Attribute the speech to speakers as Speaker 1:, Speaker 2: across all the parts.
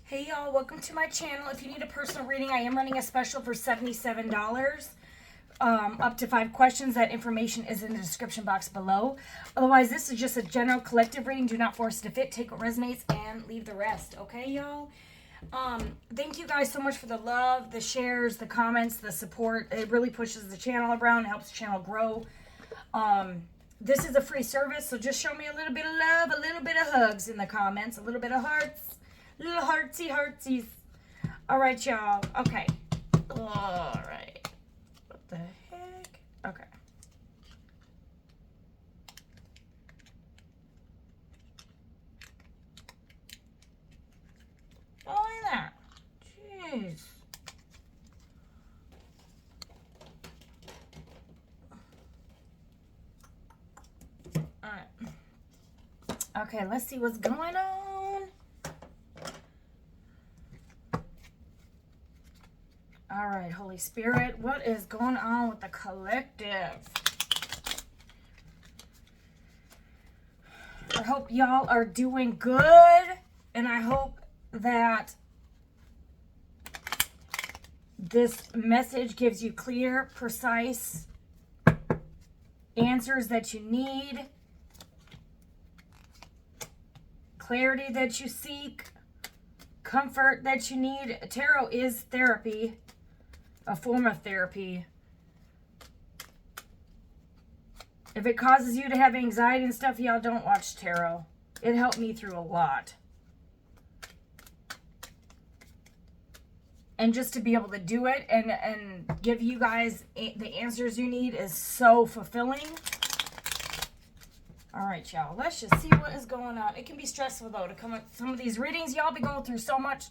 Speaker 1: Hey y'all, welcome to my channel. If you need a personal reading, I am running a special for $77. Up to 5 questions. That information is in the description box below. Otherwise, this is just a general collective reading. Do not force it to fit. Take what resonates and leave the rest. Okay, y'all? Thank you guys so much for the love, the shares, the comments, the support. It really pushes the channel around, helps the channel grow. This is a free service, so just show me a little bit of love, a little bit of hugs in the comments, a little bit of hearts. Little heartsies. All right, y'all. Okay. All right. What the heck? Okay. Oh, look at that. Jeez. All right. Okay, let's see what's going on. All right, Holy Spirit, what is going on with the collective? I hope y'all are doing good, and I hope that this message gives you clear, precise answers that you need, clarity that you seek, comfort that you need. Tarot is therapy. A form of therapy. If it causes you to have anxiety and stuff, y'all don't watch tarot. It helped me through a lot. And just to be able to do it and give you guys the answers you need is so fulfilling. All right, y'all. Let's just see what is going on. It can be stressful, though, to come up some of these readings. Y'all be going through so much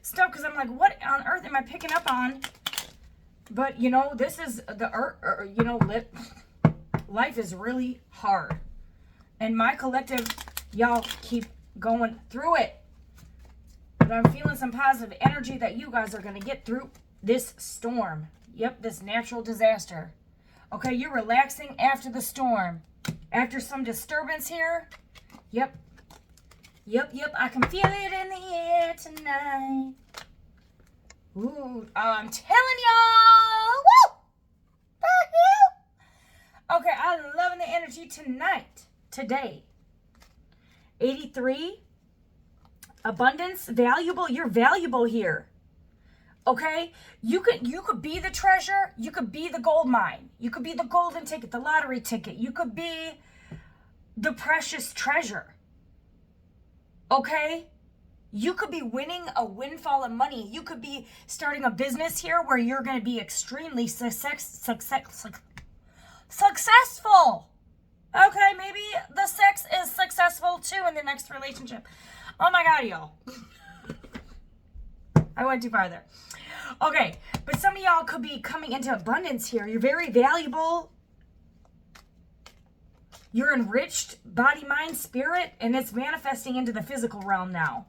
Speaker 1: stuff because I'm like, what on earth am I picking up on? But, you know, this is life is really hard. And my collective, y'all keep going through it. But I'm feeling some positive energy that you guys are going to get through this storm. Yep, this natural disaster. Okay, you're relaxing after the storm. After some disturbance here. Yep. I can feel it in the air tonight. Ooh, I'm telling y'all. Woo! Okay, I'm loving the energy tonight. Today. 83. Abundance. Valuable. You're valuable here. Okay? You could be the treasure. You could be the gold mine. You could be the golden ticket, the lottery ticket. You could be the precious treasure. Okay? You could be winning a windfall of money. You could be starting a business here where you're going to be extremely successful. Okay, maybe the sex is successful too in the next relationship. Oh my God, y'all. I went too far there. Okay, but some of y'all could be coming into abundance here. You're very valuable. You're enriched body, mind, spirit, and it's manifesting into the physical realm now.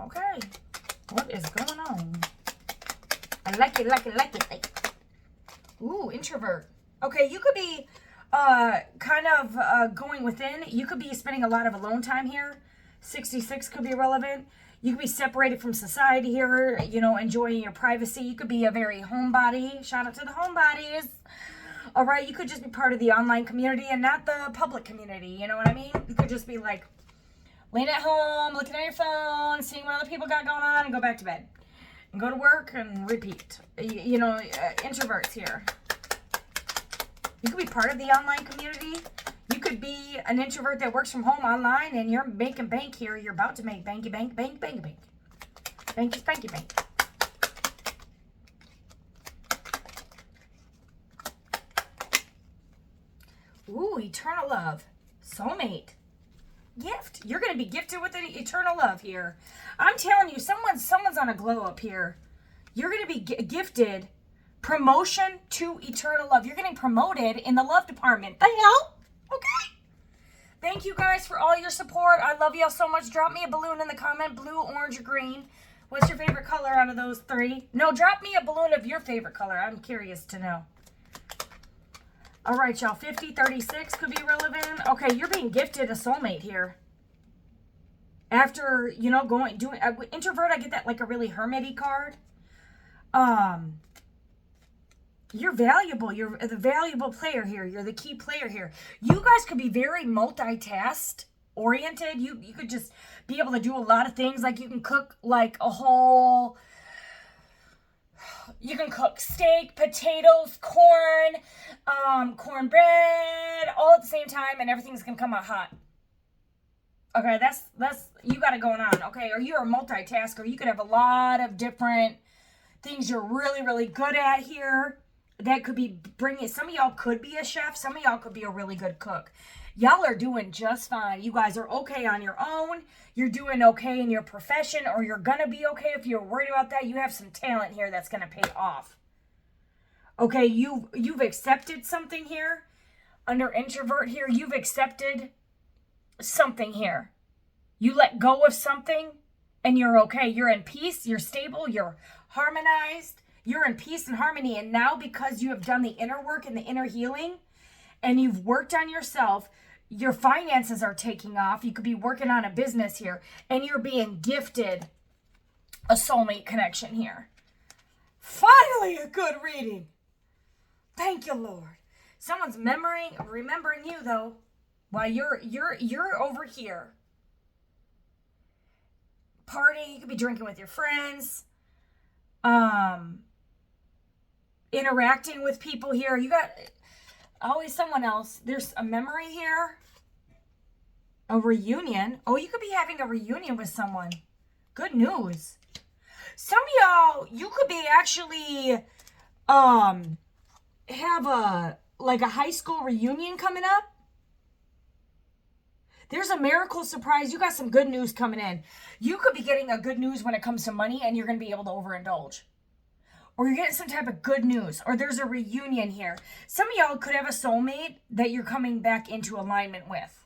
Speaker 1: Okay. What is going on? I like it. Ooh, introvert. Okay, you could be going within. You could be spending a lot of alone time here. 66 could be relevant. You could be separated from society here, you know, enjoying your privacy. You could be a very homebody. Shout out to the homebodies. All right, you could just be part of the online community and not the public community. You know what I mean? You could just be like laying at home, looking at your phone, seeing what other people got going on, and go back to bed. And go to work and repeat. You know, introverts here. You could be part of the online community. You could be an introvert that works from home online and you're making bank here. You're about to make banky bank. Banky spanky bank. Ooh, eternal love. Soulmate. Gift. You're going to be gifted with an eternal love here. I'm telling you, someone's on a glow up here. You're going to be gifted promotion to eternal love. You're getting promoted in the love department. The hell? Okay. Thank you guys for all your support. I love y'all so much. Drop me a balloon in the comment. Blue, orange, or green. What's your favorite color out of those 3? No, drop me a balloon of your favorite color. I'm curious to know. All right, y'all. 50, 36 could be relevant. Okay, you're being gifted a soulmate here. After, you know, doing introvert, I get that like a really hermity card. You're valuable. You're the valuable player here. You're the key player here. You guys could be very multitask oriented. You could just be able to do a lot of things. Like you can cook like a whole, you can cook steak, potatoes, corn, cornbread, all at the same time, and everything's gonna come out hot. Okay, that's you got it going on. Okay, or you're a multitasker. You could have a lot of different things you're really, really good at here. That could be bringing. Some of y'all could be a chef. Some of y'all could be a really good cook. Y'all are doing just fine. You guys are okay on your own. You're doing okay in your profession, or you're gonna be okay. If you're worried about that, you have some talent here that's gonna pay off. Okay, you've accepted something here. Under introvert here, you've accepted something here. You let go of something and you're okay. You're in peace, you're stable, you're harmonized, you're in peace and harmony. And now because you have done the inner work and the inner healing and you've worked on yourself, your finances are taking off. You could be working on a business here and you're being gifted a soulmate connection here. Finally a good reading. Thank you, Lord. Someone's remembering you though. While you're over here partying, you could be drinking with your friends, interacting with people here. You got always someone else. There's a memory here, a reunion. Oh, you could be having a reunion with someone. Good news. Some of y'all, you could be actually have a high school reunion coming up. There's a miracle surprise. You got some good news coming in. You could be getting a good news when it comes to money and you're going to be able to overindulge. Or you're getting some type of good news. Or there's a reunion here. Some of y'all could have a soulmate that you're coming back into alignment with.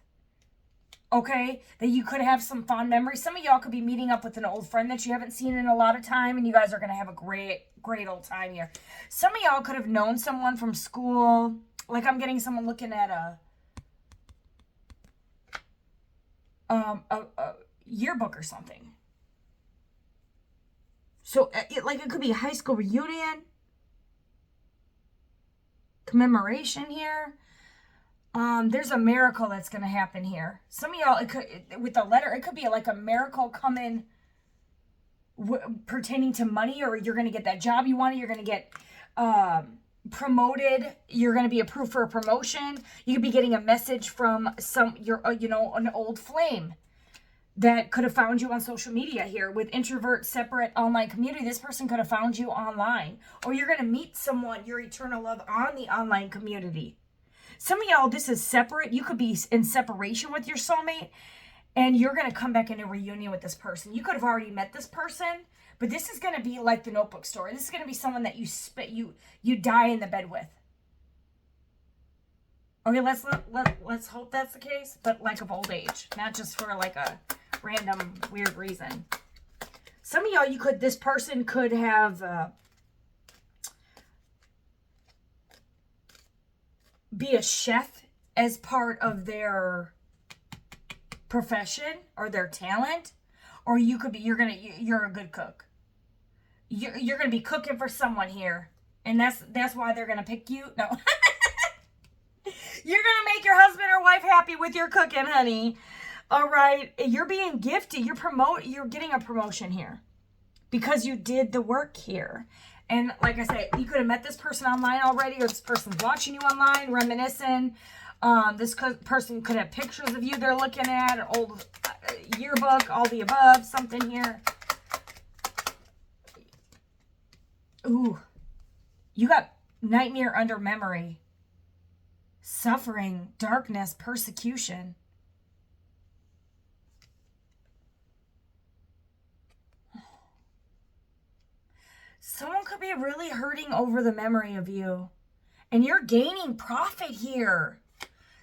Speaker 1: Okay? That you could have some fond memories. Some of y'all could be meeting up with an old friend that you haven't seen in a lot of time. And you guys are going to have a great, great old time here. Some of y'all could have known someone from school. Like I'm getting someone looking at a yearbook or something. So it could be a high school reunion, commemoration here. There's a miracle that's going to happen here. Some of y'all, with the letter, it could be like a miracle coming pertaining to money, or you're going to get that job you wanted. You're going to get promoted. You're going to be approved for a promotion. You could be getting a message from an old flame that could have found you on social media here. With introvert, separate, online community, this person could have found you online. Or you're going to meet someone, your eternal love, on the online community. Some of y'all, this is separate. You could be in separation with your soulmate, and you're going to come back in a reunion with this person. You could have already met this person, but this is going to be like the Notebook story. This is going to be someone that you die in the bed with. Okay, let's hope that's the case, but like of old age, not just for like a random weird reason. Some of y'all, this person could have be a chef as part of their profession or their talent, or you could be you're a good cook. You're gonna be cooking for someone here, and that's why they're gonna pick you. No. You're gonna make your husband or wife happy with your cooking, honey. All right, you're being gifted. You're getting a promotion here because you did the work here. And like I said, you could have met this person online already, or this person's watching you online, reminiscing. This person could have pictures of you they're looking at, an old yearbook, all the above, something here. Ooh, you got nightmare under memory. Suffering, darkness, persecution. Someone could be really hurting over the memory of you. And you're gaining profit here.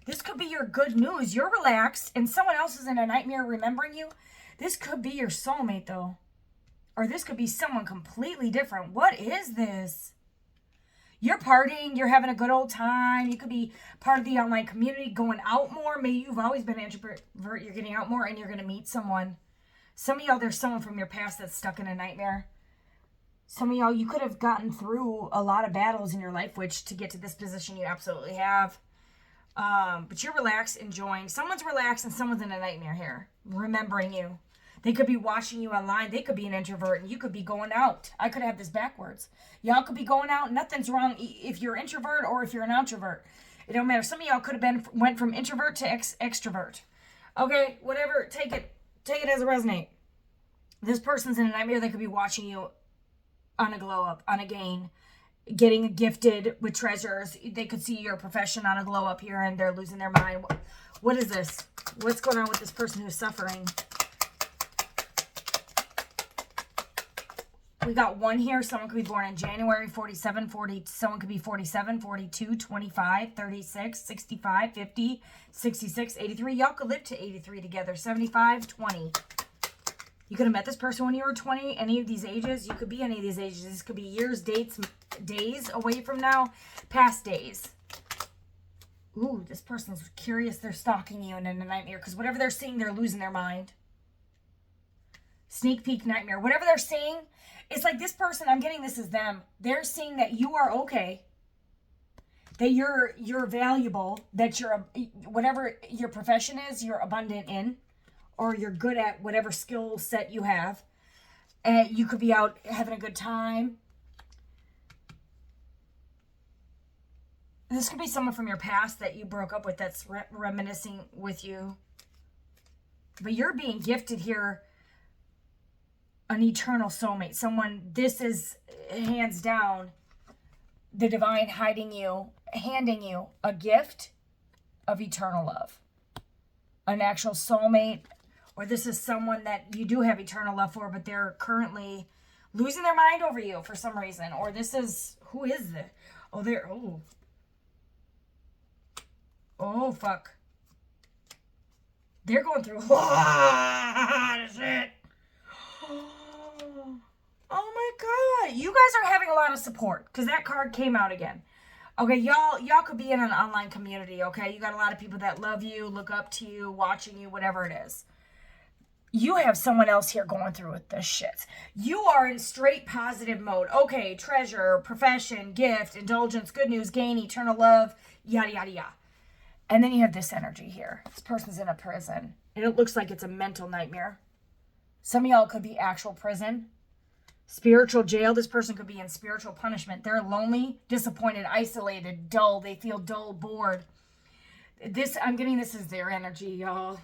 Speaker 1: This could be your good news. You're relaxed and someone else is in a nightmare remembering you. This could be your soulmate though. Or this could be someone completely different. What is this? You're partying. You're having a good old time. You could be part of the online community, going out more. Maybe you've always been an introvert. You're getting out more and you're going to meet someone. Some of y'all, there's someone from your past that's stuck in a nightmare. Some of y'all, you could have gotten through a lot of battles in your life, which to get to this position, you absolutely have. But you're relaxed, enjoying. Someone's relaxed and someone's in a nightmare here, remembering you. They could be watching you online. They could be an introvert and you could be going out. I could have this backwards. Y'all could be going out. Nothing's wrong if you're introvert or if you're an introvert. It don't matter. Some of y'all could have went from introvert to extrovert. Okay, whatever. Take it as a resonate. This person's in a nightmare. They could be watching you on a glow up, on a gain, getting gifted with treasures. They could see your profession on a glow up here and they're losing their mind. What is this? What's going on with this person who's suffering? We got 1 here. Someone could be born in January, 47, 40. Someone could be 47, 42, 25, 36, 65, 50, 66, 83. Y'all could live to 83 together. 75, 20. You could have met this person when you were 20. Any of these ages. You could be any of these ages. This could be years, dates, days away from now. Past days. Ooh, this person's curious. They're stalking you and in a nightmare. Because whatever they're seeing, they're losing their mind. Sneak peek nightmare. Whatever they're seeing, it's like this person, I'm getting this is them. They're seeing that you are okay. That you're valuable. That you're, whatever your profession is, you're abundant in. Or you're good at whatever skill set you have. And you could be out having a good time. This could be someone from your past that you broke up with that's reminiscing with you. But you're being gifted here an eternal soulmate. Someone, this is hands down the divine handing you a gift of eternal love. An actual soulmate. Or this is someone that you do have eternal love for, but they're currently losing their mind over you for some reason. Or this is, who is this? Oh, fuck. They're going through a lot of shit. Oh my God. You guys are having a lot of support because that card came out again. Okay, y'all could be in an online community, okay? You got a lot of people that love you, look up to you, watching you, whatever it is. You have someone else here going through with this shit. You are in straight positive mode. Okay, treasure, profession, gift, indulgence, good news, gain, eternal love, yada, yada, yada. And then you have this energy here. This person's in a prison. And it looks like it's a mental nightmare. Some of y'all could be actual prison. Spiritual jail. This person could be in spiritual punishment. They're lonely, disappointed, isolated, dull. They feel dull, bored. I'm getting this as their energy, y'all.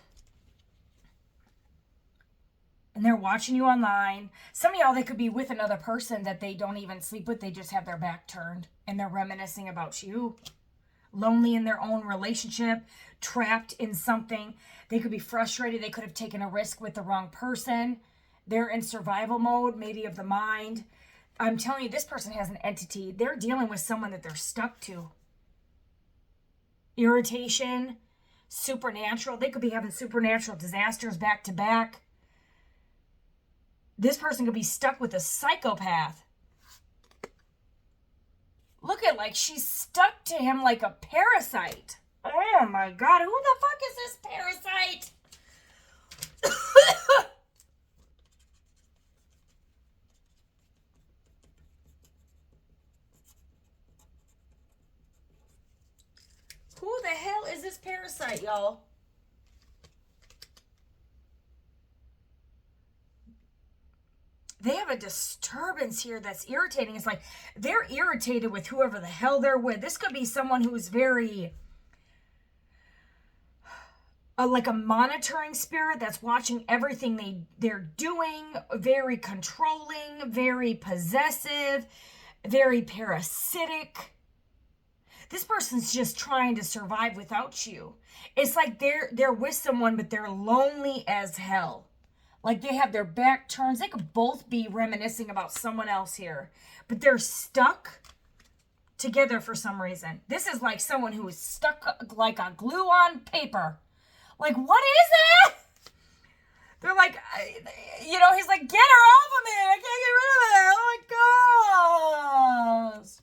Speaker 1: And they're watching you online. Some of y'all, they could be with another person that they don't even sleep with. They just have their back turned. And they're reminiscing about you. Lonely in their own relationship. Trapped in something. They could be frustrated. They could have taken a risk with the wrong person. They're in survival mode, maybe of the mind. I'm telling you, this person has an entity. They're dealing with someone that they're stuck to. Irritation. Supernatural. They could be having supernatural disasters back to back. This person could be stuck with a psychopath. Look at like she's stuck to him like a parasite. Oh my God, who the fuck is this parasite? Who the hell is this parasite, y'all? They have a disturbance here that's irritating. It's like they're irritated with whoever the hell they're with. This could be someone who's very, like a monitoring spirit that's watching everything they're doing, very controlling, very possessive, very parasitic. This person's just trying to survive without you. It's like they're with someone, but they're lonely as hell. Like they have their back turns. They could both be reminiscing about someone else here. But they're stuck together for some reason. This is like someone who is stuck like a glue on paper. Like, what is that? They're like, he's like, get her off of me. I can't get rid of it. Oh my gosh.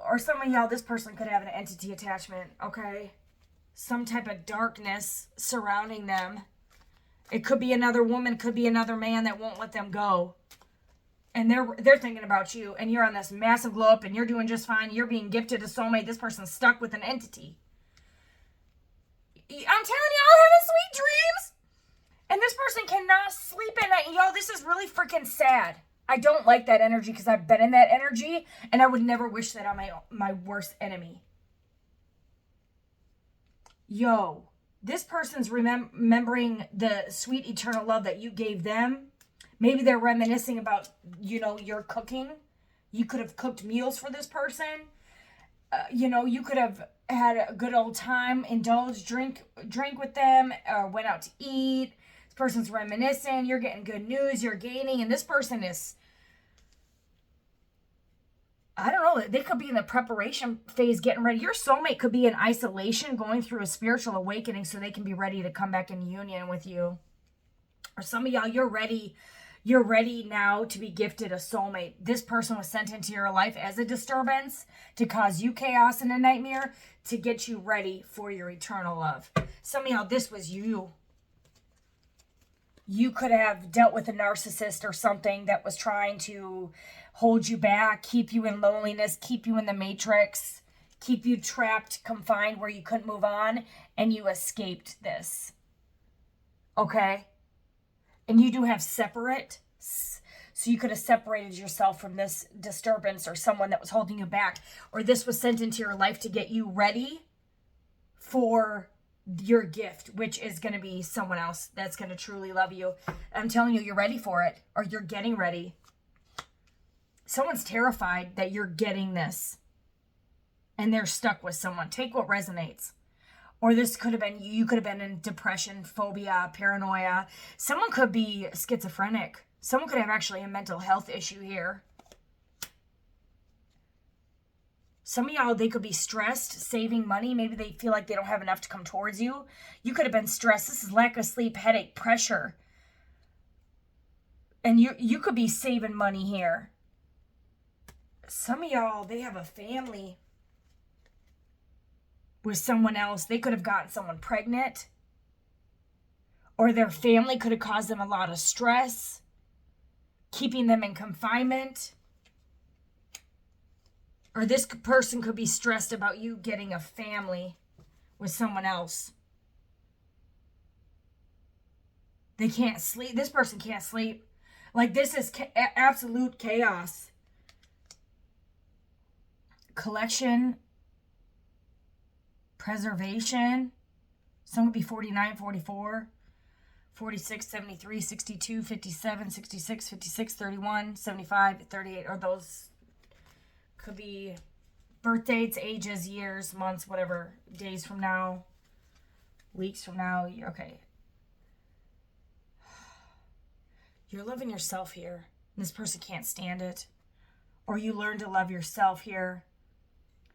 Speaker 1: or some of y'all, this person could have an entity attachment, okay? Some type of darkness surrounding them. It could be another woman, could be another man that won't let them go. And they're thinking about you, and you're on this massive glow up, and you're doing just fine. You're being gifted a soulmate. This person's stuck with an entity. I'm telling y'all, having sweet dreams. And this person cannot sleep at night. Y'all, this is really freaking sad. I don't like that energy because I've been in that energy, and I would never wish that on my worst enemy. Yo, this person's remembering the sweet eternal love that you gave them. Maybe they're reminiscing about, you know, your cooking. You could have cooked meals for this person. You know, you could have had a good old time, indulged, drink with them, or went out to eat. This person's reminiscing. You're getting good news. You're gaining. And this person is, I don't know, they could be in the preparation phase, getting ready. Your soulmate could be in isolation, going through a spiritual awakening so they can be ready to come back in union with you. Or some of y'all, you're ready now to be gifted a soulmate. This person was sent into your life as a disturbance to cause you chaos and a nightmare, to get you ready for your eternal love. Some of y'all, this was you. You could have dealt with a narcissist or something that was trying to hold you back, keep you in loneliness, keep you in the matrix, keep you trapped, confined where you couldn't move on, and you escaped this. Okay? And you do have separate, so you could have separated yourself from this disturbance or someone that was holding you back. Or this was sent into your life to get you ready for your gift, which is going to be someone else that's going to truly love you. I'm telling you, you're ready for it, or you're getting ready. Someone's terrified that you're getting this, and they're stuck with someone. Take what resonates. Or this could have been, you could have been in depression, phobia, paranoia. Someone could be schizophrenic. Someone could have actually a mental health issue here. Some of y'all, they could be stressed, saving money. Maybe they feel like they don't have enough to come towards you. You could have been stressed. This is lack of sleep, headache, pressure. And you could be saving money here. Some of y'all, they have a family with someone else. They could have gotten someone pregnant, or their family could have caused them a lot of stress, keeping them in confinement. Or this person could be stressed about you getting a family with someone else. They can't sleep. This person can't sleep. Like, this is absolute chaos. Collection, preservation. Some would be 49, 44, 46, 73, 62, 57, 66, 56, 31, 75, 38. Or those could be birth dates, ages, years, months, whatever. Days from now, weeks from now. Okay. You're loving yourself here. This person can't stand it. Or you learn to love yourself here.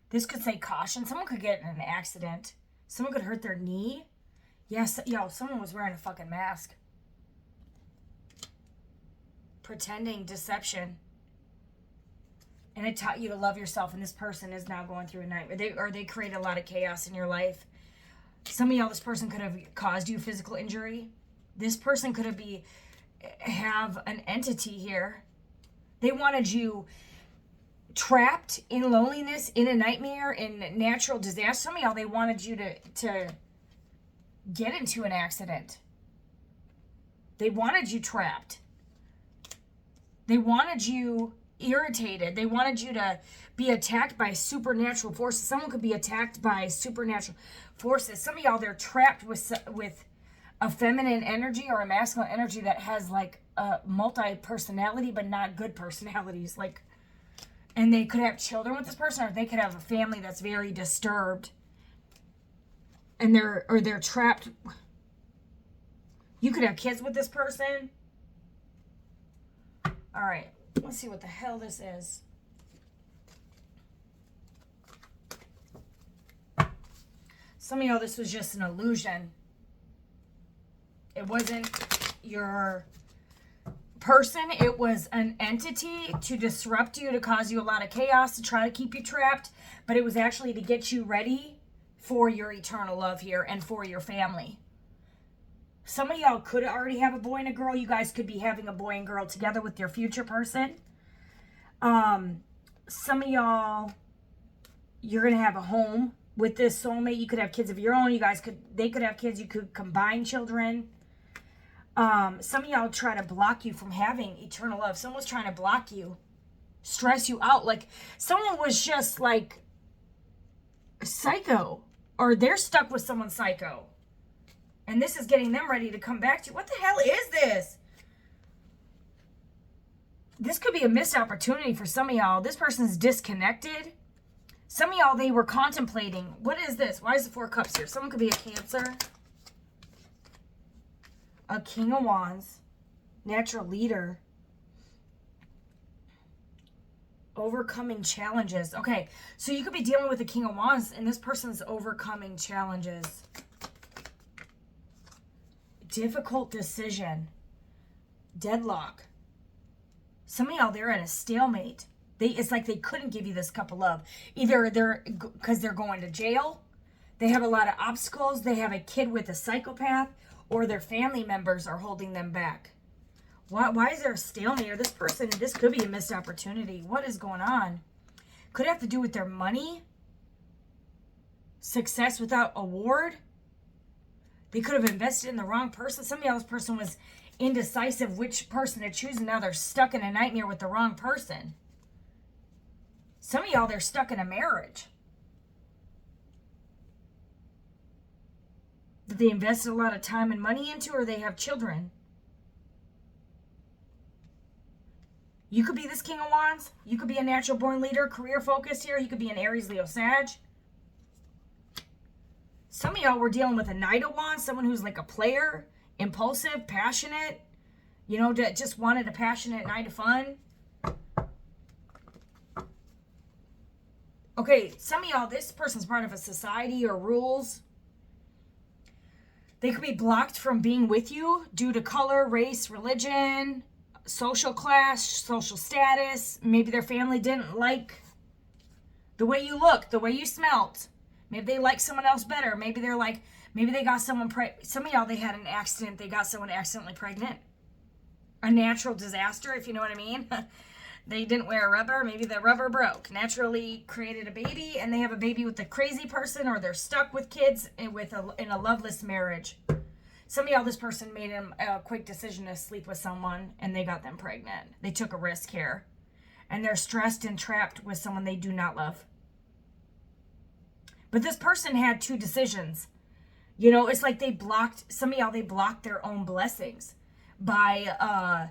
Speaker 1: This could say caution. Someone could get in an accident. Someone could hurt their knee. Yes, yo, someone was wearing a fucking mask. Pretending, deception. And it taught you to love yourself, and this person is now going through a nightmare. They create a lot of chaos in your life. Some of y'all, this person could have caused you physical injury. This person could have an entity here. They wanted you trapped in loneliness, in a nightmare, in natural disaster. Some of y'all, they wanted you to get into an accident. They wanted you trapped. They wanted you irritated. They wanted you to be attacked by supernatural forces. Someone could be attacked by supernatural forces. Some of y'all, they're trapped with a feminine energy or a masculine energy that has like a multi-personality, but not good personalities. Like, and they could have children with this person, or they could have a family that's very disturbed, and they're trapped. You could have kids with this person. All right, let's see what the hell this is. Some of y'all, this was just an illusion. It wasn't your person, it was an entity to disrupt you, to cause you a lot of chaos, to try to keep you trapped, but it was actually to get you ready for your eternal love here and for your family. Some of y'all could already have a boy and a girl. You guys could be having a boy and girl together with your future person. Some of y'all, you're going to have a home with this soulmate. You could have kids of your own. They could have kids. You could combine children. Some of y'all try to block you from having eternal love. Someone's trying to block you, stress you out. Like someone was just like psycho, or they're stuck with someone psycho. And this is getting them ready to come back to you. What the hell is this? This could be a missed opportunity for some of y'all. This person's disconnected. Some of y'all, they were contemplating. What is this? Why is the Four Cups here? Someone could be a Cancer. A King of Wands. Natural leader. Overcoming challenges. Okay, so you could be dealing with a King of Wands and this person's overcoming challenges. Difficult decision. Deadlock. Some of y'all, they're at a stalemate. It's like they couldn't give you this cup of love. Either because they're going to jail, they have a lot of obstacles, they have a kid with a psychopath, or their family members are holding them back. Why is there a stalemate? Or this could be a missed opportunity. What is going on? Could have to do with their money. Success without award. They could have invested in the wrong person. Some of y'all, this person was indecisive which person to choose, and now they're stuck in a nightmare with the wrong person. Some of y'all, they're stuck in a marriage that they invested a lot of time and money into, or they have children. You could be this King of Wands. You could be a natural born leader, career focused here. You could be an Aries, Leo, Sag. Some of y'all were dealing with a Knight of Wands, someone who's like a player, impulsive, passionate, just wanted a passionate night of fun. Okay, some of y'all, this person's part of a society or rules. They could be blocked from being with you due to color, race, religion, social class, social status. Maybe their family didn't like the way you looked, the way you smelt. Maybe they like someone else better. Maybe they got someone some of y'all, they had an accident. They got someone accidentally pregnant. A natural disaster, if you know what I mean. They didn't wear a rubber. Maybe the rubber broke. Naturally created a baby, and they have a baby with a crazy person, or they're stuck with kids in a loveless marriage. Some of y'all, this person made a quick decision to sleep with someone, and they got them pregnant. They took a risk here. And they're stressed and trapped with someone they do not love. But this person had two decisions. It's like some of y'all, they blocked their own blessings by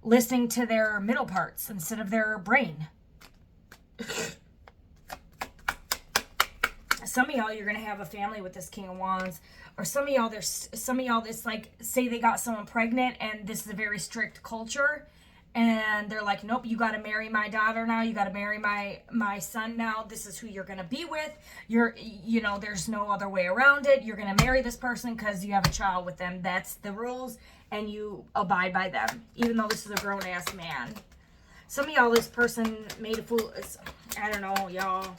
Speaker 1: listening to their middle parts instead of their brain. Some of y'all, you're going to have a family with this King of Wands. Or some of y'all, it's like, say they got someone pregnant and this is a very strict culture. And they're like, nope, you got to marry my daughter now. You got to marry my son now. This is who you're going to be with. There's no other way around it. You're going to marry this person because you have a child with them. That's the rules. And you abide by them, even though this is a grown-ass man. Some of y'all, this person made a fool. I don't know, y'all.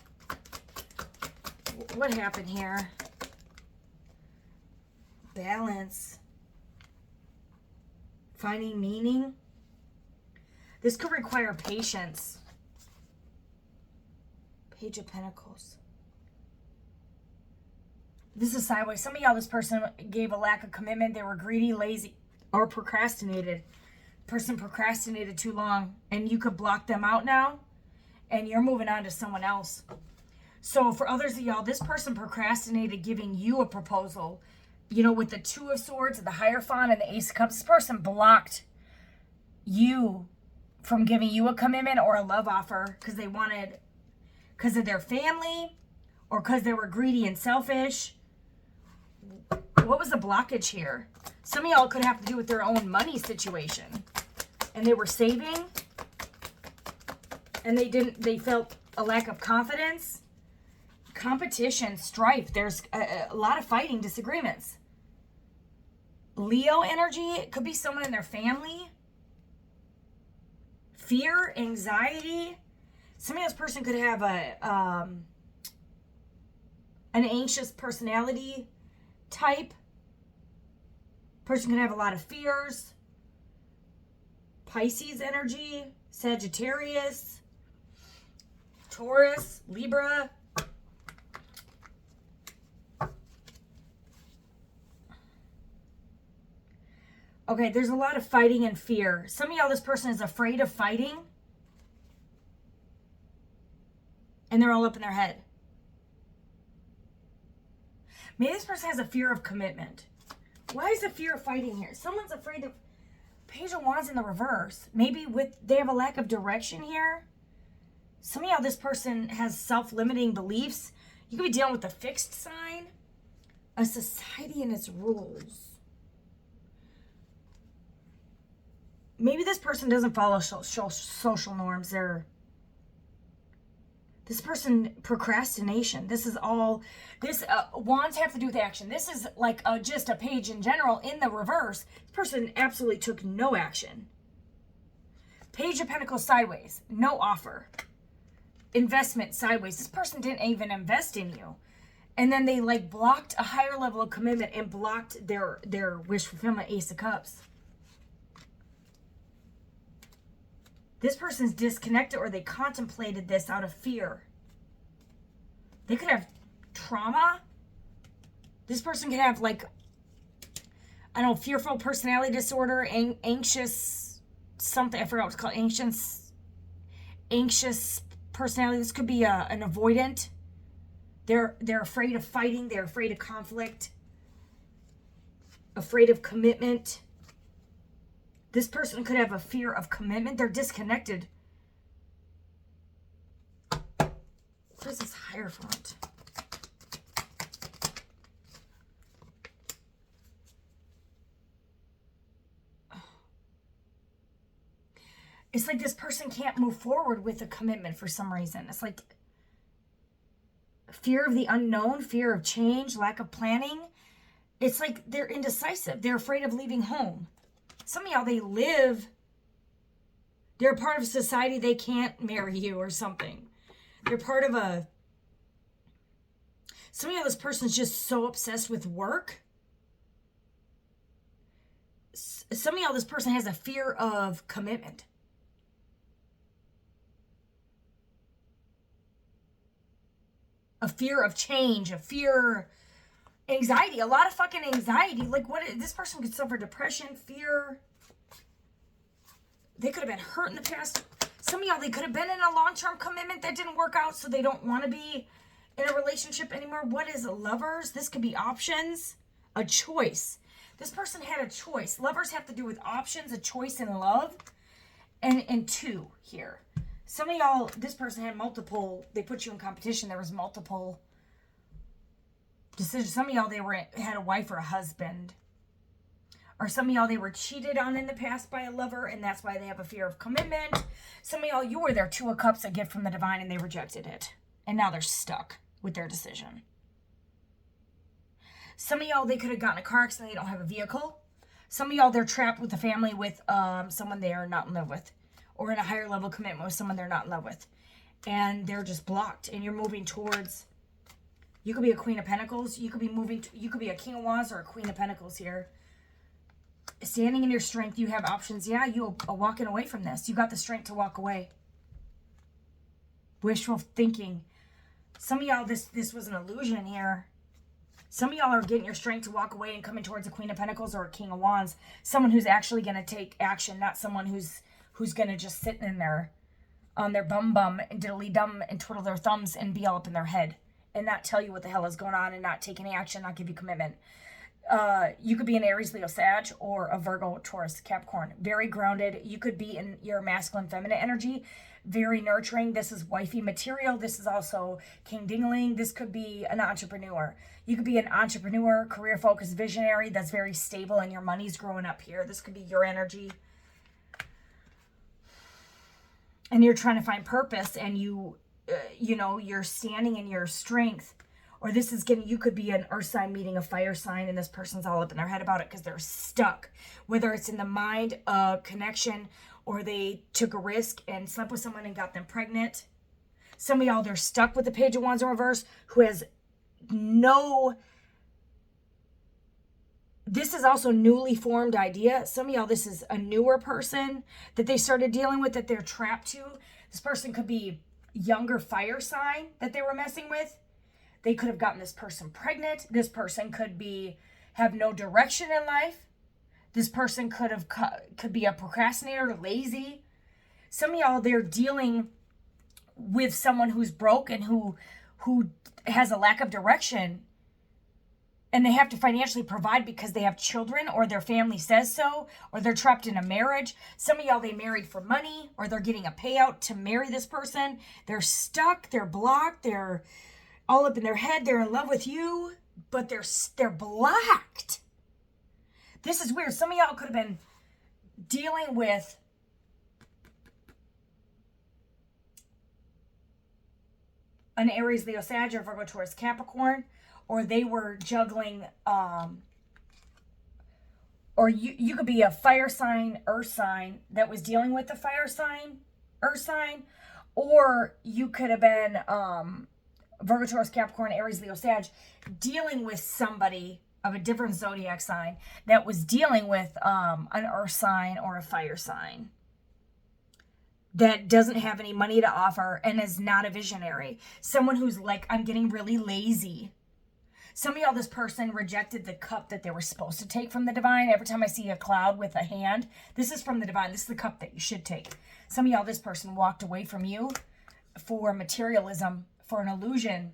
Speaker 1: What happened here? Balance. Finding meaning. This could require patience. Page of Pentacles. This is sideways. Some of y'all, this person gave a lack of commitment. They were greedy, lazy, or procrastinated. Person procrastinated too long, and you could block them out now, and you're moving on to someone else. So for others of y'all, this person procrastinated giving you a proposal. With the Two of Swords, the Hierophant, and the Ace of Cups, this person blocked you from giving you a commitment or a love offer because of their family, or because they were greedy and selfish. What was the blockage here? Some of y'all could have to do with their own money situation. And they were saving. And they felt a lack of confidence. Competition, strife. There's a lot of fighting, disagreements. Leo energy, it could be someone in their family. fear, anxiety. Some of this person could have an anxious personality type. Person can have a lot of fears. Pisces energy, Sagittarius, Taurus, Libra. Okay, there's a lot of fighting and fear. Some of y'all, this person is afraid of fighting. And they're all up in their head. Maybe this person has a fear of commitment. Why is the fear of fighting here? Someone's afraid of... Page of Wands in the reverse. Maybe they have a lack of direction here. Some of y'all, this person has self-limiting beliefs. You could be dealing with a fixed sign. A society and its rules. Maybe this person doesn't follow social norms. This person, procrastination. This is all, wands have to do with action. This is like just a page in general in the reverse. This person absolutely took no action. Page of Pentacles sideways, no offer. Investment sideways. This person didn't even invest in you. And then they like blocked a higher level of commitment and blocked their wish fulfillment, Ace of Cups. This person's disconnected or they contemplated this out of fear. They could have trauma. This person could have like, I don't know, fearful personality disorder, anxious something. I forgot what it's called. Anxious personality. This could be an avoidant. They're afraid of fighting. They're afraid of conflict. Afraid of commitment. This person could have a fear of commitment. They're disconnected. What is this Hierophant? It's like this person can't move forward with a commitment for some reason. It's like fear of the unknown, fear of change, lack of planning. It's like they're indecisive. They're afraid of leaving home. Some of y'all, they're part of society, they can't marry you or something. They're part of some of y'all, this person's just so obsessed with work. Some of y'all, this person has a fear of commitment. A fear of change, a fear... Anxiety, a lot of fucking anxiety. Like this person could suffer depression, fear. They could have been hurt in the past. Some of y'all, they could have been in a long-term commitment that didn't work out, so they don't want to be in a relationship anymore. What is lovers? This could be options, a choice. This person had a choice. Lovers have to do with options, a choice in love, and two here. Some of y'all, this person had multiple, they put you in competition. There was multiple decisions. Some of y'all, had a wife or a husband. Or some of y'all, they were cheated on in the past by a lover, and that's why they have a fear of commitment. Some of y'all, you were their Two of Cups, a gift from the divine, and they rejected it. And now they're stuck with their decision. Some of y'all, they could have gotten a car accident, they don't have a vehicle. Some of y'all, they're trapped with a family with someone they are not in love with. Or in a higher level commitment with someone they're not in love with. And they're just blocked, and you're moving towards... You could be a Queen of Pentacles. You could be you could be a King of Wands or a Queen of Pentacles here. Standing in your strength, you have options. Yeah, you are walking away from this. You got the strength to walk away. Wishful thinking. Some of y'all, this was an illusion here. Some of y'all are getting your strength to walk away and coming towards a Queen of Pentacles or a King of Wands. Someone who's actually going to take action, not someone who's going to just sit in there on their bum and diddly-dum and twiddle their thumbs and be all up in their head. And not tell you what the hell is going on and not take any action, not give you commitment. You could be an Aries, Leo, Sag, or a Virgo, Taurus, Capricorn. Very grounded. You could be in your masculine, feminine energy. Very nurturing. This is wifey material. This is also King Dingling. This could be an entrepreneur. You could be an entrepreneur, career-focused visionary that's very stable and your money's growing up here. This could be your energy. And you're trying to find purpose and you're standing in your strength, or you could be an earth sign meeting a fire sign, and this person's all up in their head about it because they're stuck, whether it's in the mind, connection, or they took a risk and slept with someone and got them pregnant. Some of y'all, they're stuck with the Page of Wands in reverse who has no... This is also newly formed idea. Some of y'all, this is a newer person that they started dealing with, that they're trapped to. This person could be younger fire sign that they were messing with. They could have gotten this person pregnant. This person could have no direction in life. This person could be a procrastinator, lazy. Some of y'all, they're dealing with someone who's broke and who has a lack of direction. And they have to financially provide because they have children or their family says so, or they're trapped in a marriage. Some of y'all, they married for money, or they're getting a payout to marry this person. They're stuck, they're blocked, they're all up in their head, they're in love with you, but they're blocked. This is weird. Some of y'all could have been dealing with an Aries, Leo, Sag, or Virgo, Taurus, Capricorn. Or they were juggling, or you could be a fire sign, earth sign that was dealing with the fire sign, earth sign, or you could have been Virgo, Taurus, Capricorn, Aries, Leo, Sag, dealing with somebody of a different zodiac sign that was dealing with an earth sign or a fire sign that doesn't have any money to offer and is not a visionary. Someone who's like, I'm getting really lazy. Some of y'all, this person rejected the cup that they were supposed to take from the divine. Every time I see a cloud with a hand, this is from the divine. This is the cup that you should take. Some of y'all, this person walked away from you for materialism, for an illusion,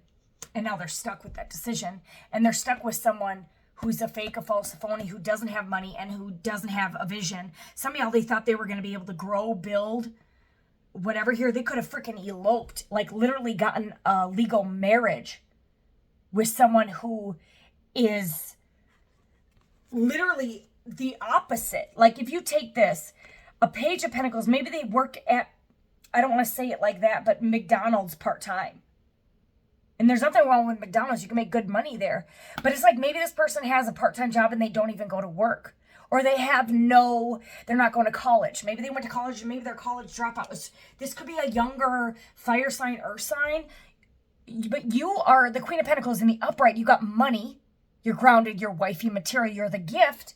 Speaker 1: and now they're stuck with that decision. And they're stuck with someone who's a fake, a false, a phony, who doesn't have money and who doesn't have a vision. Some of y'all, they thought they were going to be able to grow, build, whatever here. They could have freaking eloped, like literally gotten a legal marriage with someone who is literally the opposite. Like if you take this, a Page of Pentacles, maybe they work at, I don't want to say it like that, but McDonald's part-time. And there's nothing wrong with McDonald's. You can make good money there. But it's like maybe this person has a part-time job and they don't even go to work. Or they have they're not going to college. Maybe they went to college and maybe they're college dropout. This could be a younger fire sign, earth sign. But you are the Queen of Pentacles in the upright. You got money. You're grounded. You're wifey material. You're the gift.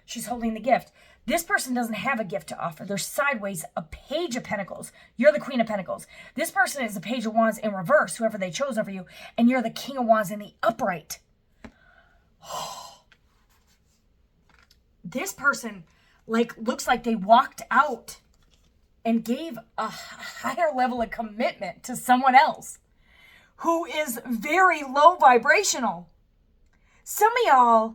Speaker 1: She's holding the gift. This person doesn't have a gift to offer. They're sideways, a Page of Pentacles. You're the Queen of Pentacles. This person is the Page of Wands in reverse, whoever they chose over you. And you're the King of Wands in the upright. This person, looks like they walked out and gave a higher level of commitment to someone else who is very low vibrational. Some of y'all,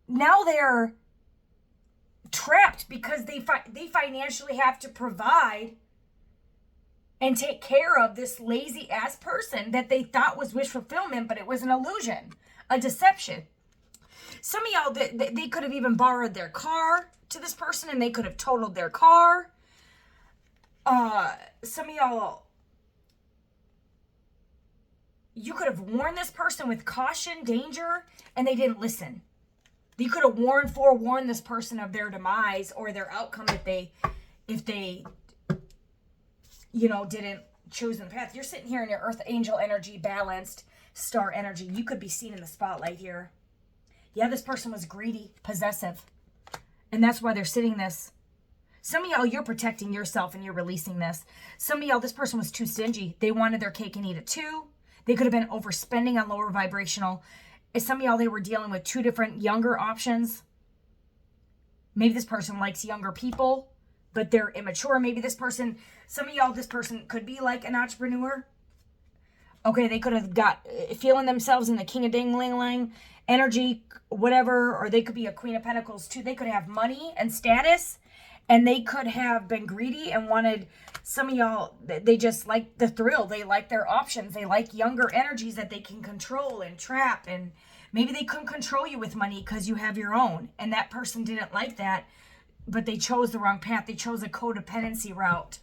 Speaker 1: now they're trapped because they financially have to provide and take care of this lazy ass person that they thought was wish fulfillment, but it was an illusion, a deception. Some of y'all, they could have even borrowed their car to this person and they could have totaled their car. Some of y'all, you could have warned this person with caution, danger, and they didn't listen. You could have forewarned this person of their demise or their outcome if they didn't choose the path. You're sitting here in your earth angel energy, balanced star energy. You could be seen in the spotlight here. Yeah, this person was greedy, possessive, and that's why they're sitting this. Some of y'all, you're protecting yourself and you're releasing this. Some of y'all, this person was too stingy. They wanted their cake and eat it too. They could have been overspending on lower vibrational. Some of y'all, they were dealing with two different younger options. Maybe this person likes younger people, but they're immature. Maybe some of y'all, this person could be like an entrepreneur. Okay, they could have got feeling themselves in the King of Ding-Ling-Ling energy, whatever, or they could be a Queen of Pentacles too. They could have money and status, and they could have been greedy and wanted, some of y'all, they just like the thrill. They like their options. They like younger energies that they can control and trap. And maybe they couldn't control you with money because you have your own. And that person didn't like that, but they chose the wrong path. They chose a codependency route.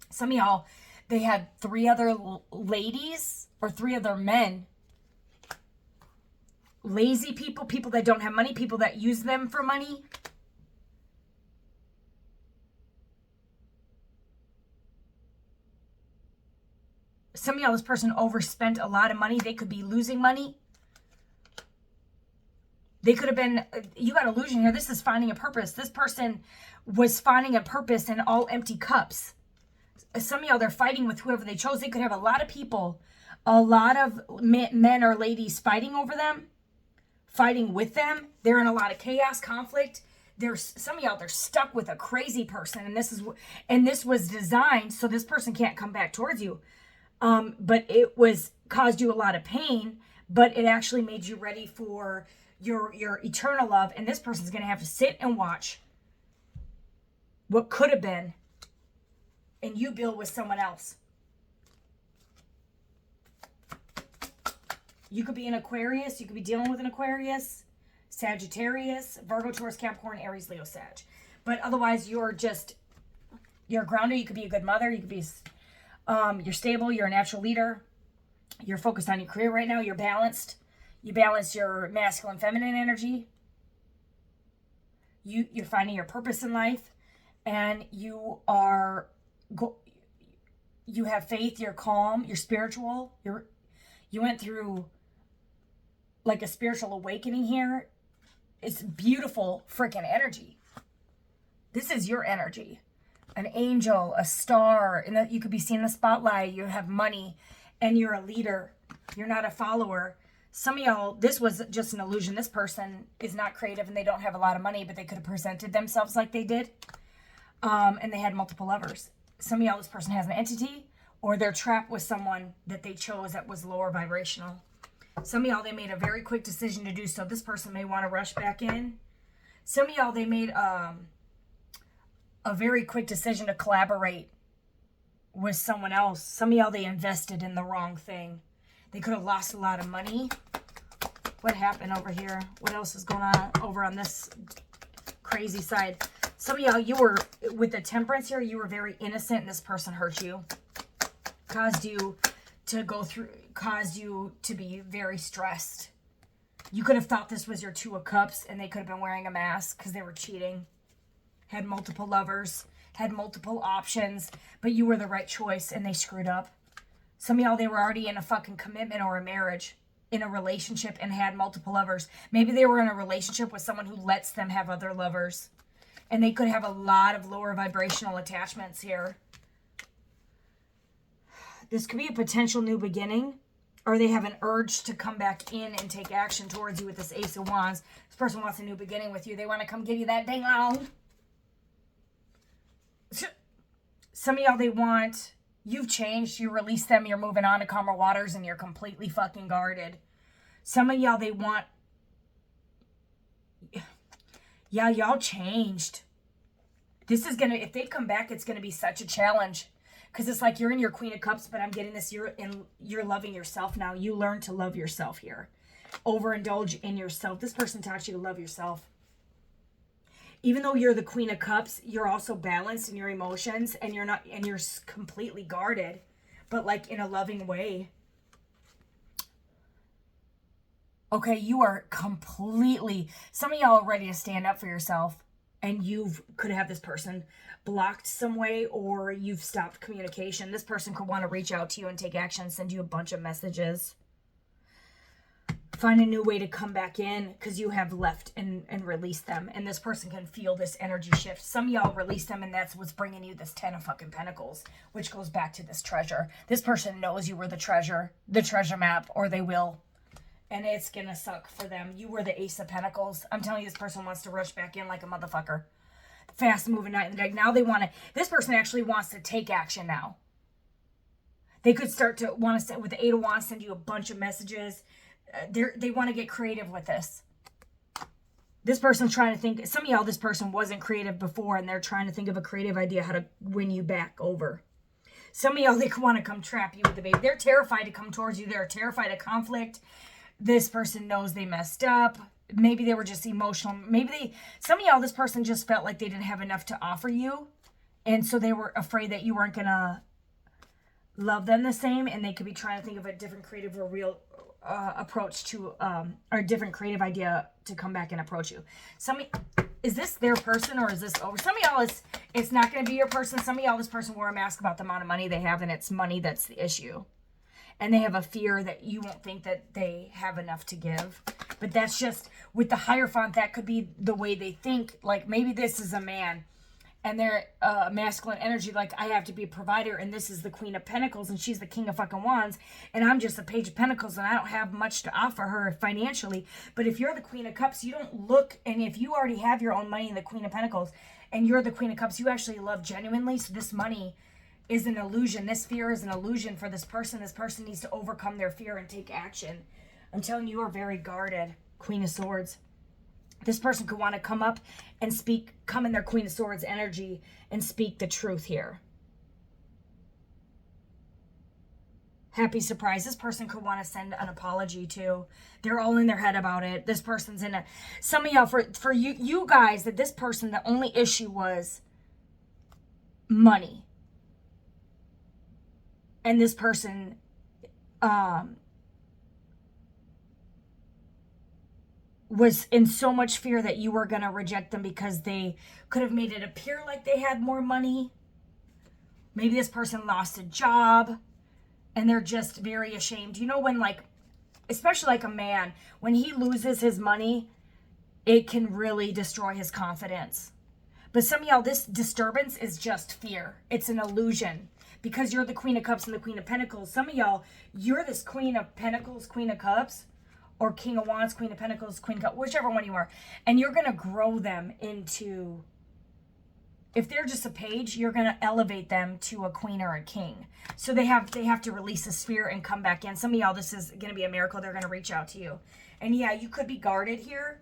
Speaker 1: Some of y'all, they had 3 other ladies or 3 other men. Lazy people, people that don't have money, people that use them for money. Some of y'all, this person overspent a lot of money. They could be losing money. They could have been, you got illusion here. This is finding a purpose. This person was finding a purpose in all empty cups. Some of y'all, they're fighting with whoever they chose. They could have a lot of people, a lot of men or ladies fighting over them, fighting with them. They're in a lot of chaos, conflict. There's some of y'all, they're stuck with a crazy person. And this was designed so this person can't come back towards you. But it caused you a lot of pain, but it actually made you ready for your eternal love. And this person's going to have to sit and watch what could have been, and you build with someone else. You could be an Aquarius. You could be dealing with an Aquarius, Sagittarius, Virgo, Taurus, Capricorn, Aries, Leo, Sag. But otherwise, you're a grounder. You could be a good mother. You could be, you're stable. You're a natural leader. You're focused on your career right now. You're balanced. You balance your masculine, feminine energy. You're finding your purpose in life, and you have faith. You're calm. You're spiritual. You went through like a spiritual awakening here. It's beautiful freaking energy. This is your energy. An angel, a star, and that you could be seen in the spotlight. You have money, and you're a leader. You're not a follower. Some of y'all, this was just an illusion. This person is not creative and they don't have a lot of money, but they could have presented themselves like they did. And they had multiple lovers. Some of y'all, this person has an entity, or they're trapped with someone that they chose that was lower vibrational. Some of y'all, they made a very quick decision to do so. This person may want to rush back in. Some of y'all, they made a very quick decision to collaborate with someone else. Some of y'all, they invested in the wrong thing. They could have lost a lot of money. What happened over here? What else is going on over on this crazy side? Some of y'all, you were, with the temperance here, you were very innocent and this person hurt you. Caused you to be very stressed. You could have thought this was your Two of Cups and they could have been wearing a mask because they were cheating. Had multiple lovers, had multiple options, but you were the right choice and they screwed up. Some of y'all, they were already in a fucking commitment or a marriage, in a relationship, and had multiple lovers. Maybe they were in a relationship with someone who lets them have other lovers. And they could have a lot of lower vibrational attachments here. This could be a potential new beginning, or they have an urge to come back in and take action towards you with this Ace of Wands. This person wants a new beginning with you. They want to come give you that ding on. Some of y'all, you've changed, you release them, you're moving on to calmer waters, and you're completely fucking guarded. Some of y'all, y'all changed. This is if they come back, it's gonna be such a challenge. Because it's like you're in your Queen of Cups, but I'm getting this, you're loving yourself now. You learn to love yourself here. Overindulge in yourself. This person taught you to love yourself. Even though you're the Queen of Cups, you're also balanced in your emotions, and you're completely guarded, but like in a loving way. Okay, you are completely, some of y'all are ready to stand up for yourself, and could have this person blocked some way, or you've stopped communication. This person could want to reach out to you and take action, send you a bunch of messages. Find a new way to come back in because you have left and released them. And this person can feel this energy shift. Some of y'all release them, and that's what's bringing you this 10 of fucking Pentacles, which goes back to this treasure. This person knows you were the treasure map, or they will. And it's going to suck for them. You were the Ace of Pentacles. I'm telling you, this person wants to rush back in like a motherfucker. Fast moving Knight in the deck. Now this person actually wants to take action now. They could start to want to, with the 8 of Wands, send you a bunch of messages. They want to get creative with this. This person's trying to think, some of y'all, this person wasn't creative before, and they're trying to think of a creative idea how to win you back over. Some of y'all, they want to come trap you with the baby. They're terrified to come towards you. They're terrified of conflict. This person knows they messed up. Maybe they were just emotional. Some of y'all, this person just felt like they didn't have enough to offer you. And so they were afraid that you weren't going to love them the same. And they could be trying to think of a different creative or real approach to, or a different creative idea to come back and approach you. Is this their person, or is this over? Some of y'all, it's not going to be your person. Some of y'all, this person wore a mask about the amount of money they have, and it's money that's the issue. and they have a fear that you won't think that they have enough to give. But that's just, with the Hierophant, that could be the way they think. Like, maybe this is a man, and they're masculine energy, like, I have to be a provider, and this is the Queen of Pentacles, and she's the King of fucking Wands, and I'm just the Page of Pentacles, and I don't have much to offer her financially. But if you're the Queen of Cups, you don't look, and if you already have your own money in the Queen of Pentacles, and you're the Queen of Cups, you actually love genuinely. So this money is an illusion. This fear is an illusion for this person. This person needs to overcome their fear and take action. I'm telling you, you are very guarded, Queen of Swords. This person could want to come up and speak, come in their Queen of Swords energy and speak the truth here. Happy surprise. This person could want to send an apology too. They're all in their head about it. This person's in a, some of y'all, for you guys, that this person, the only issue was money. And this person, was in so much fear that you were going to reject them because they could have made it appear like they had more money. Maybe this person lost a job and they're just very ashamed. You know, when, like, especially like a man, when he loses his money, it can really destroy his confidence. But some of y'all, this disturbance is just fear. It's an illusion. Because you're the Queen of Cups and the Queen of Pentacles. Some of y'all, you're this Queen of Pentacles, Queen of Cups, or King of Wands, Queen of Pentacles, Queen of Cups, whichever one you are. And you're going to grow them into, if they're just a page, you're going to elevate them to a queen or a king. So they have to release this fear and come back in. Some of y'all, this is going to be a miracle. They're going to reach out to you. And yeah, you could be guarded here,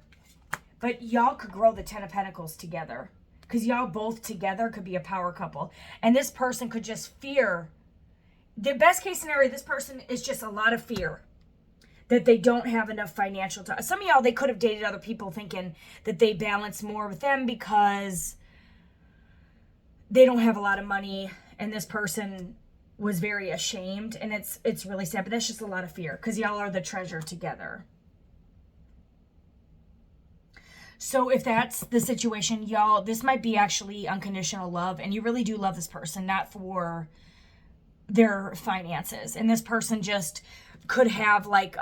Speaker 1: but y'all could grow the Ten of Pentacles together. Because y'all both together could be a power couple. And this person could just fear. The best case scenario, this person is just a lot of fear that they don't have enough financial time. Some of y'all, they could have dated other people thinking that they balance more with them because they don't have a lot of money. And this person was very ashamed. And it's really sad. But that's just a lot of fear. Because y'all are the treasure together. So if that's the situation, y'all, this might be actually unconditional love. And you really do love this person, not for their finances. And this person just could have, like,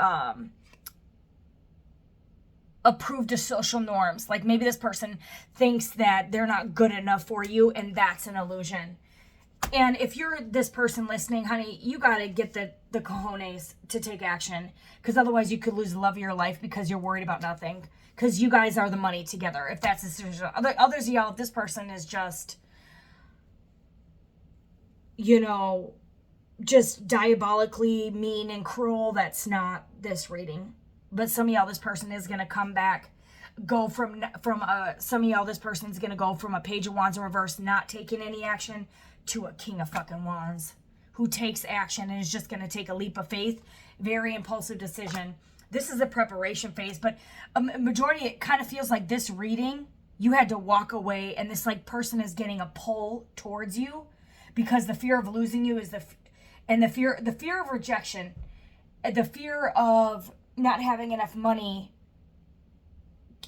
Speaker 1: approved to social norms. Like, maybe this person thinks that they're not good enough for you, and that's an illusion. And if you're this person listening, honey, you got to get the cojones to take action. Because otherwise you could lose the love of your life because you're worried about nothing. Because you guys are the money together, if that's the situation. Others of y'all, if this person is just, you know, just diabolically mean and cruel, that's not this reading. But some of y'all, this person is going to come back, go from some of y'all, this person's going to go from a Page of Wands in reverse, not taking any action, to a King of fucking Wands, who takes action and is just going to take a leap of faith. Very impulsive decision. This is the preparation phase, but a majority, it kind of feels like this reading, you had to walk away, and this, like, person is getting a pull towards you because the fear of losing you is the fear of rejection, the fear of not having enough money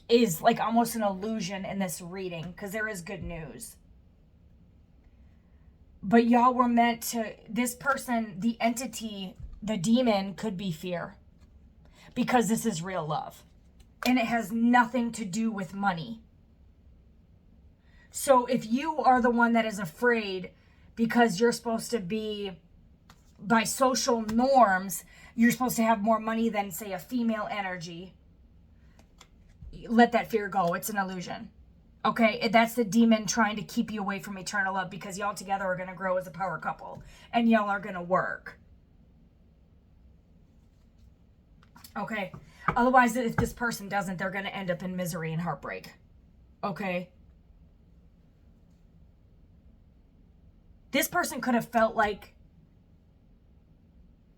Speaker 1: is like almost an illusion in this reading, because there is good news. But y'all were meant to, this person, the entity, the demon, could be fear. Because this is real love. And it has nothing to do with money. So if you are the one that is afraid because you're supposed to be, by social norms, you're supposed to have more money than, say, a female energy, let that fear go. It's an illusion. Okay? That's the demon trying to keep you away from eternal love, because y'all together are going to grow as a power couple. And y'all are going to work. Okay? Otherwise, if this person doesn't, they're going to end up in misery and heartbreak. Okay? This person could have felt like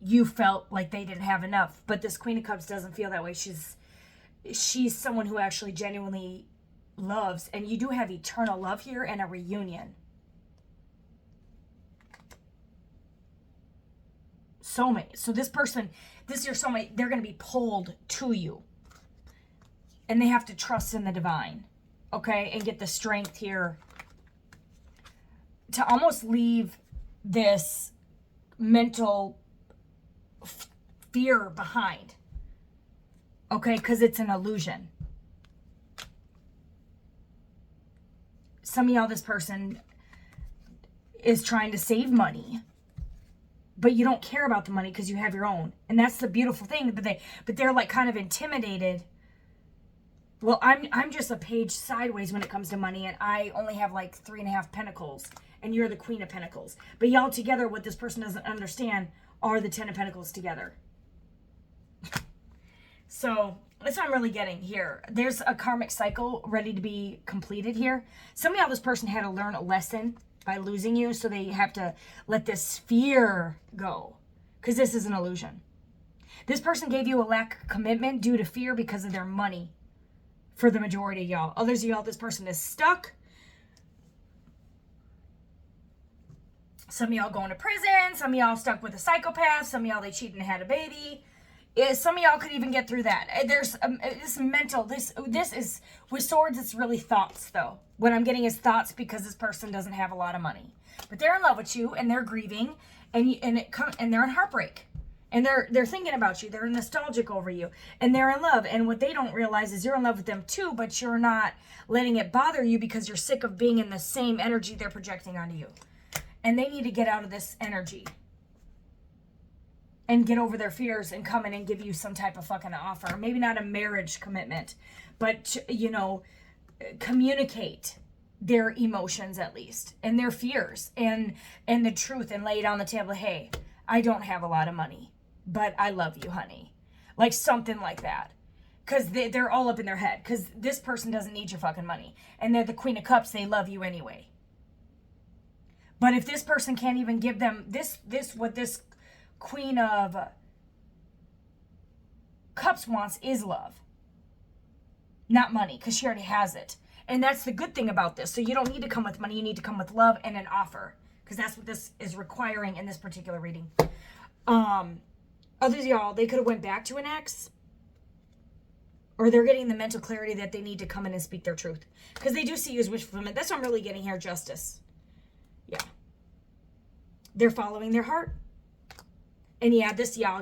Speaker 1: you felt like they didn't have enough. But this Queen of Cups doesn't feel that way. She's someone who actually genuinely loves. And you do have eternal love here and a reunion. Soulmate. So this person, this is your soulmate, they're going to be pulled to you. And they have to trust in the divine. Okay? And get the strength here to almost leave this mental fear behind. Okay, because it's an illusion. Some of y'all, this person is trying to save money, but you don't care about the money because you have your own. And that's the beautiful thing. But they're like kind of intimidated. Well, I'm just a page sideways when it comes to money, and I only have like 3.5 pentacles, and you're the Queen of Pentacles. But y'all together, what this person doesn't understand are the 10 of Pentacles together. So that's what I'm really getting here. There's a karmic cycle ready to be completed here. Some of y'all, this person had to learn a lesson by losing you, so they have to let this fear go, because this is an illusion. This person gave you a lack of commitment due to fear because of their money. For the majority of y'all. Others of y'all, this person is stuck. Some of y'all going to prison. Some of y'all stuck with a psychopath. Some of y'all, they cheated and had a baby. Some of y'all could even get through that. There's this mental, this is, with swords, it's really thoughts though. What I'm getting is thoughts, because this person doesn't have a lot of money. But they're in love with you, and they're grieving, and they're in heartbreak. And they're thinking about you. They're nostalgic over you. And they're in love. And what they don't realize is you're in love with them too, but you're not letting it bother you because you're sick of being in the same energy they're projecting onto you. And they need to get out of this energy. And get over their fears and come in and give you some type of fucking offer. Maybe not a marriage commitment, but, you know, communicate their emotions at least. And their fears. And the truth. And lay it on the table. Hey, I don't have a lot of money, but I love you, honey. Like something like that. Because they're all up in their head. Because this person doesn't need your fucking money. And they're the Queen of Cups. They love you anyway. But if this person can't even give them what this Queen of Cups wants is love. Not money. Because she already has it. And that's the good thing about this. So you don't need to come with money. You need to come with love and an offer. Because that's what this is requiring in this particular reading. Others of y'all, they could have went back to an ex. Or they're getting the mental clarity that they need to come in and speak their truth. Because they do see you as wish fulfillment. That's what I'm really getting here, justice. Yeah. They're following their heart. And yeah,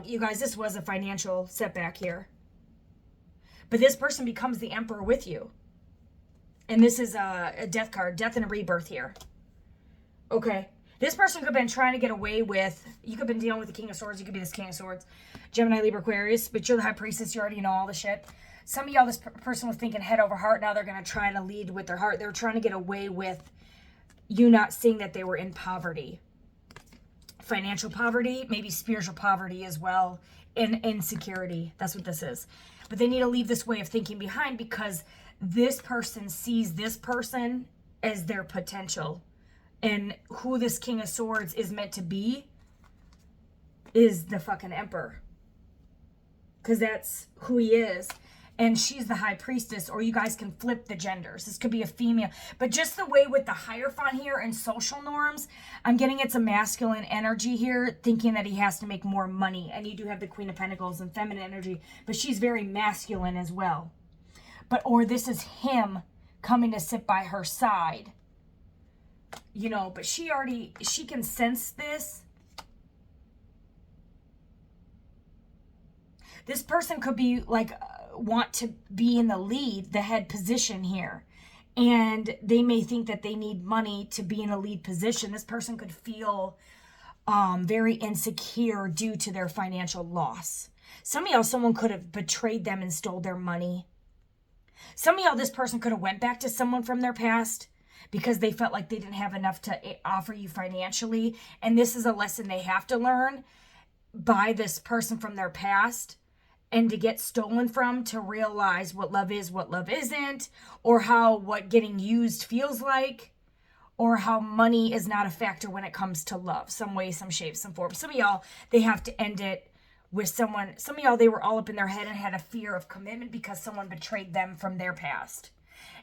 Speaker 1: you guys, this was a financial setback here. But this person becomes the emperor with you. And this is a death card. Death and a rebirth here. Okay. This person could have been trying to get away with, you could have been dealing with the King of Swords. You could be this King of Swords. Gemini, Libra, Aquarius. But you're the High Priestess. You already know all the shit. Some of y'all, this person was thinking head over heart. Now they're going to try to lead with their heart. They're trying to get away with you not seeing that they were in poverty. Financial poverty, maybe spiritual poverty as well. And insecurity. That's what this is. But they need to leave this way of thinking behind, because this person sees this person as their potential. And who this King of Swords is meant to be is the fucking Emperor. Because that's who he is. And she's the High Priestess. Or you guys can flip the genders. This could be a female. But just the way with the Hierophant here and social norms, I'm getting it's a masculine energy here, thinking that he has to make more money. And you do have the Queen of Pentacles and feminine energy. But she's very masculine as well. Or this is him coming to sit by her side. You know, but she can sense this. This person could be like, want to be in the lead, the head position here. And they may think that they need money to be in a lead position. This person could feel very insecure due to their financial loss. Some of y'all, someone could have betrayed them and stole their money. Some of y'all, this person could have went back to someone from their past because they felt like they didn't have enough to offer you financially. And this is a lesson they have to learn by this person from their past, and to get stolen from, to realize what love is, what love isn't, or what getting used feels like, or how money is not a factor when it comes to love, some way, some shape, some form. Some of y'all, they have to end it with someone. Some of y'all, they were all up in their head and had a fear of commitment because someone betrayed them from their past.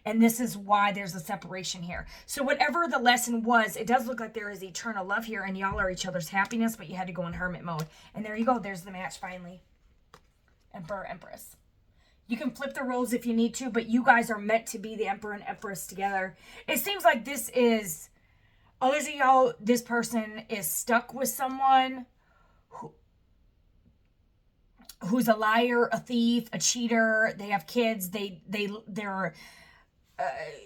Speaker 1: And this is why there's a separation here. So whatever the lesson was, it does look like there is eternal love here, and y'all are each other's happiness, but you had to go in hermit mode. And there you go. There's the match finally. Emperor, Empress. You can flip the roles if you need to, but you guys are meant to be the Emperor and Empress together. It seems like this is, others of y'all, this person is stuck with someone who's a liar, a thief, a cheater. They have kids. They're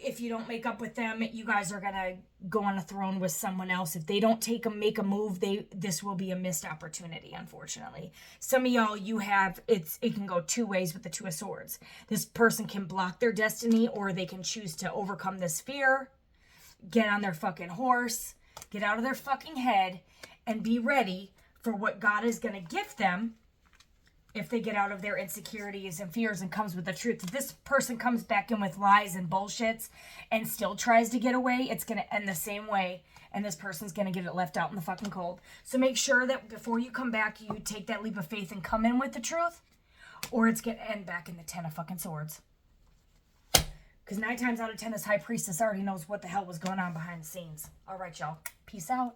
Speaker 1: if you don't make up with them, you guys are gonna go on a throne with someone else. If they don't make a move, this will be a missed opportunity, unfortunately. Some of y'all, it can go two ways with the Two of Swords. This person can block their destiny, or they can choose to overcome this fear, get on their fucking horse, get out of their fucking head, and be ready for what God is gonna gift them. If they get out of their insecurities and fears and comes with the truth. If this person comes back in with lies and bullshits and still tries to get away, it's going to end the same way. And this person's going to get it left out in the fucking cold. So make sure that before you come back, you take that leap of faith and come in with the truth. Or it's going to end back in the 10 of fucking swords. Because 9 times out of 10, this high priestess already knows what the hell was going on behind the scenes. All right, y'all. Peace out.